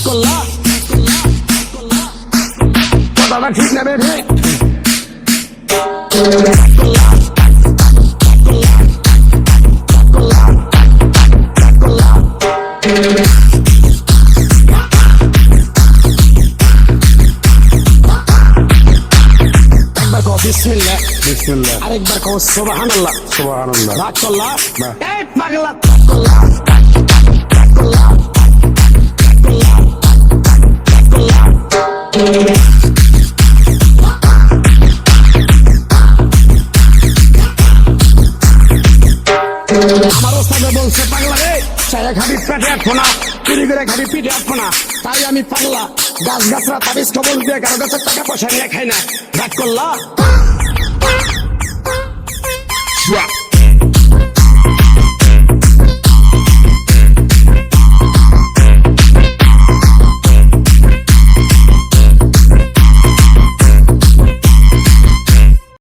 করলা কথাটা ঠিক নেবে ঠিক বিসমিল্লাহ বিসমিল্লাহ আরেকবার কও সুবহানাল্লাহ সুবহানাল্লাহ রাগ করলা না। এই পাগলা আমার ওস্তাদে বলছে পাগলা রে চায়ে খাবি পেটে আটকো না চুরি করে খাবি পিঠে আটকো না তাই আমি পাগলা গাছ গাছরা তাবিজ কবল দিয়ে কারো কাছে টাকা পয়সা নিয়ে খাই না রাগ করলা